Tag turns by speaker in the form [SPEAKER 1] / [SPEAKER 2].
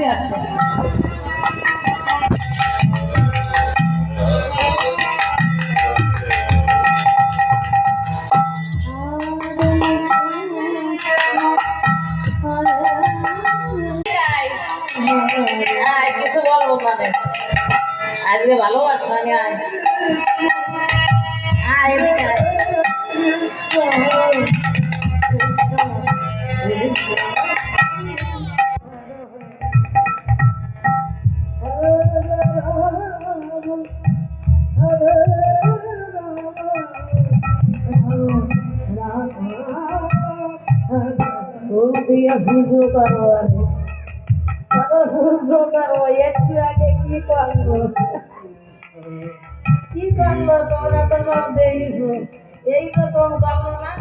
[SPEAKER 1] কাছে আসে। কিছু বলবো মানে আজকে ভালোবাসা আয় আয় ভিডিও করো ভিডিও করো একটু আগে কি করবো কি করলো তোমরা তো সব দেখছো এই তো তোম করলো না